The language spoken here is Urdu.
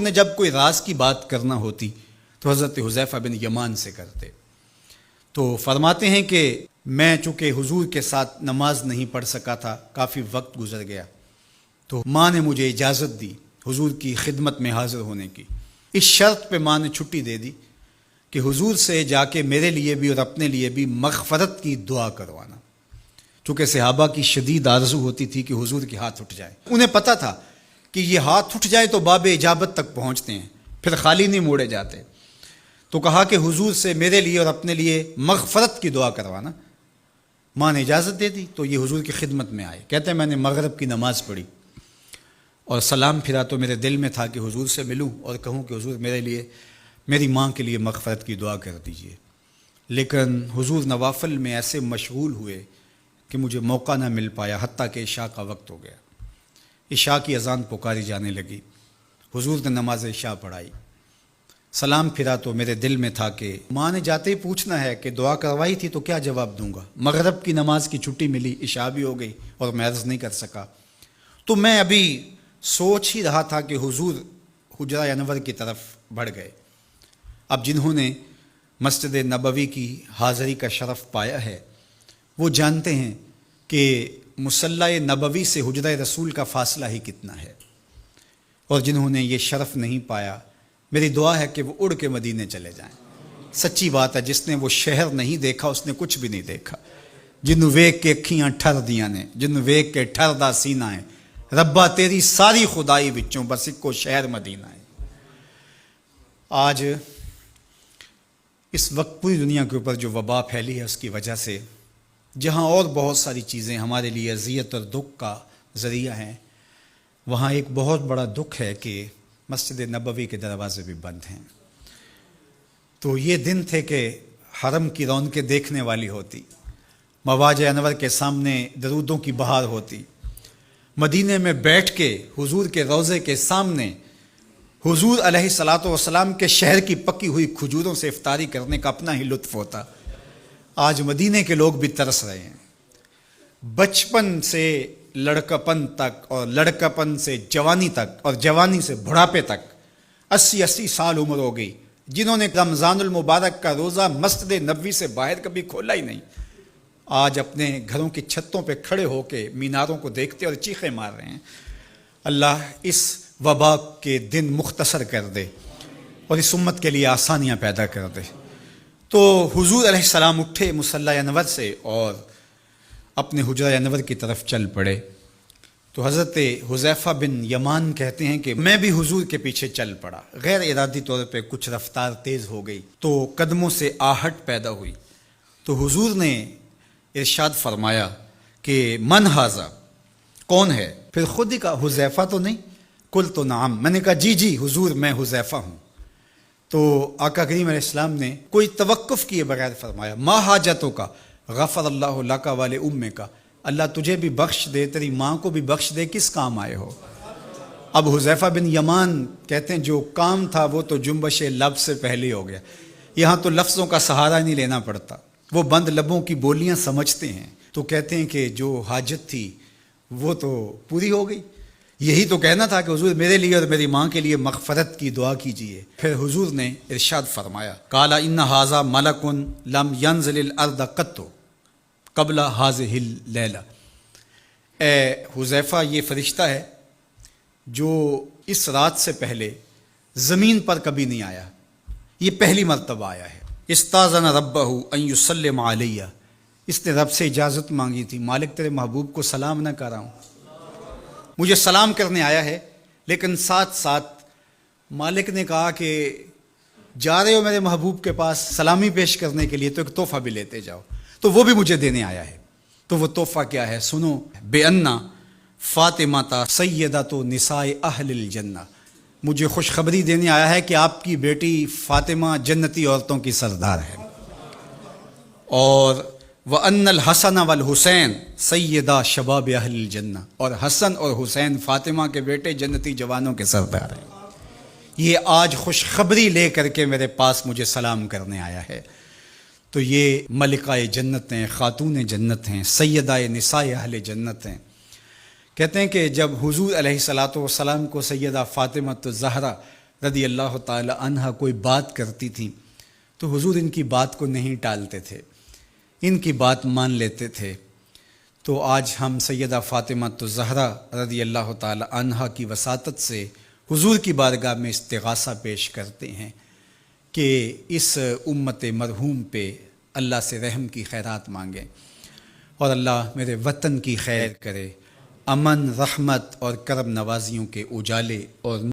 نے جب کوئی راز کی بات کرنا ہوتی تو حضرت حذیفہ بن یمان سے کرتے۔ تو فرماتے ہیں کہ میں چونکہ حضور کے ساتھ نماز نہیں پڑھ سکا تھا، کافی وقت گزر گیا، تو ماں نے مجھے اجازت دی حضور کی خدمت میں حاضر ہونے کی۔ اس شرط پہ ماں نے چھٹی دے دی کہ حضور سے جا کے میرے لیے بھی اور اپنے لیے بھی مغفرت کی دعا کروانا، چونکہ صحابہ کی شدید آرزو ہوتی تھی کہ حضور کے ہاتھ اٹھ جائے۔ انہیں پتہ تھا کہ یہ ہاتھ اٹھ جائے تو باب اجابت تک پہنچتے ہیں، پھر خالی نہیں موڑے جاتے۔ تو کہا کہ حضور سے میرے لیے اور اپنے لیے مغفرت کی دعا کروانا۔ ماں نے اجازت دے دی تو یہ حضور کی خدمت میں آئے۔ کہتے ہیں میں نے مغرب کی نماز پڑھی اور سلام پھرا تو میرے دل میں تھا کہ حضور سے ملوں اور کہوں کہ حضور میرے لیے، میری ماں کے لیے مغفرت کی دعا کر دیجئے، لیکن حضور نوافل میں ایسے مشغول ہوئے کہ مجھے موقع نہ مل پایا، حتیٰ کہ عشاء کا وقت ہو گیا۔ عشاء کی اذان پکاری جانے لگی، حضور نے نماز عشاء پڑھائی، سلام پھرا تو میرے دل میں تھا کہ ماں نے جاتے ہی پوچھنا ہے کہ دعا کروائی تھی تو کیا جواب دوں گا۔ مغرب کی نماز کی چھٹی ملی، عشاء بھی ہو گئی اور میں عرض نہیں کر سکا۔ تو میں ابھی سوچ ہی رہا تھا کہ حضور حجرہ انور کی طرف بڑھ گئے۔ اب جنہوں نے مسجد نبوی کی حاضری کا شرف پایا ہے وہ جانتے ہیں کہ مصلی نبوی سے حجرہ رسول کا فاصلہ ہی کتنا ہے، اور جنہوں نے یہ شرف نہیں پایا میری دعا ہے کہ وہ اڑ کے مدینے چلے جائیں۔ سچی بات ہے، جس نے وہ شہر نہیں دیکھا اس نے کچھ بھی نہیں دیکھا۔ جنہوں ویک کے اکھیاں ٹھر دیاں نے، جنہوں ویک کے ٹھر دا سینہ ہے، ربا تیری ساری خدائی وچوں بس اکو شہر مدینہ ہے۔ آج اس وقت پوری دنیا کے اوپر جو وبا پھیلی ہے اس کی وجہ سے جہاں اور بہت ساری چیزیں ہمارے لیے اذیت اور دکھ کا ذریعہ ہیں، وہاں ایک بہت بڑا دکھ ہے کہ مسجد نبوی کے دروازے بھی بند ہیں۔ تو یہ دن تھے کہ حرم کی رونقیں دیکھنے والی ہوتی، مواج انور کے سامنے درودوں کی بہار ہوتی، مدینے میں بیٹھ کے حضور کے روضے کے سامنے حضور علیہ الصلاۃ والسلام کے شہر کی پکی ہوئی کھجوروں سے افطاری کرنے کا اپنا ہی لطف ہوتا۔ آج مدینے کے لوگ بھی ترس رہے ہیں۔ بچپن سے لڑکپن تک اور لڑکپن سے جوانی تک اور جوانی سے بڑھاپے تک 80 سال عمر ہو گئی، جنہوں نے رمضان المبارک کا روزہ مسجد نبوی سے باہر کبھی کھولا ہی نہیں، آج اپنے گھروں کی چھتوں پہ کھڑے ہو کے میناروں کو دیکھتے اور چیخیں مار رہے ہیں۔ اللہ اس وبا کے دن مختصر کر دے اور اس امت کے لیے آسانیاں پیدا کر دے۔ تو حضور علیہ السلام اٹھے مصلی انور سے اور اپنے حجرہ انور کی طرف چل پڑے۔ تو حضرت حذیفہ بن یمان کہتے ہیں کہ میں بھی حضور کے پیچھے چل پڑا، غیر ارادی طور پہ کچھ رفتار تیز ہو گئی تو قدموں سے آہٹ پیدا ہوئی۔ تو حضور نے ارشاد فرمایا کہ من ھذا، کون ہے؟ پھر خود ہی کہا حذیفہ تو نہیں؟ قلت نعم، میں نے کہا جی جی حضور میں حذیفہ ہوں۔ تو آقا کریم علیہ السلام نے کوئی توقف کیے بغیر فرمایا ما حاجتوں کا غفر اللہ لک ولی امک کا، اللہ تجھے بھی بخش دے، تیری ماں کو بھی بخش دے، کس کام آئے ہو؟ اب حذیفہ بن یمان کہتے ہیں جو کام تھا وہ تو جنبش لب سے پہلے ہو گیا، یہاں تو لفظوں کا سہارا نہیں لینا پڑتا، وہ بند لبوں کی بولیاں سمجھتے ہیں۔ تو کہتے ہیں کہ جو حاجت تھی وہ تو پوری ہو گئی، یہی تو کہنا تھا کہ حضور میرے لیے اور میری ماں کے لیے مغفرت کی دعا کیجیے۔ پھر حضور نے ارشاد فرمایا قال ان ھذا ملک لم ینزل الارض قط قبل ھذہ اللیلہ، اے حذیفہ یہ فرشتہ ہے جو اس رات سے پہلے زمین پر کبھی نہیں آیا، یہ پہلی مرتبہ آیا ہے۔ استاذن ربہ ان یسلم علیہ، اس نے رب سے اجازت مانگی تھی، مالک تیرے محبوب کو سلام نہ کر رہا ہوں، مجھے سلام کرنے آیا ہے، لیکن ساتھ ساتھ مالک نے کہا کہ جا رہے ہو میرے محبوب کے پاس سلامی پیش کرنے کے لیے تو ایک تحفہ بھی لیتے جاؤ، تو وہ بھی مجھے دینے آیا ہے۔ تو وہ تحفہ کیا ہے سنو، بے انا فاطمہ تا سیدۃ نساء اہل الجنہ، مجھے خوشخبری دینے آیا ہے کہ آپ کی بیٹی فاطمہ جنتی عورتوں کی سردار ہے، اور وَأَنَّ الْحَسَنَ وَالْحُسَيْنَ سَيِّدَا شَبَابِ أَهْلِ الْجَنَّةِ، اور حسن اور حسین فاطمہ کے بیٹے جنتی جوانوں کے سردار ہیں۔ یہ آج خوشخبری لے کر کے میرے پاس مجھے سلام کرنے آیا ہے۔ تو یہ ملکہ جنت ہیں، خاتون جنت ہیں، سیدہ نساء اہل جنت ہیں۔ کہتے ہیں کہ جب حضور علیہ الصلاۃ والسلام کو سیدہ فاطمہ الزہرا رضی اللہ تعالی عنہا کوئی بات کرتی تھیں تو حضور ان کی بات کو نہیں ٹالتے تھے، ان کی بات مان لیتے تھے۔ تو آج ہم سیدہ فاطمہ الزہرا رضی اللہ تعالی عنہا کی وساطت سے حضور کی بارگاہ میں استغاثہ پیش کرتے ہیں کہ اس امت مرحوم پہ اللہ سے رحم کی خیرات مانگیں، اور اللہ میرے وطن کی خیر کرے، امن، رحمت اور کرم نوازیوں کے اجالے اور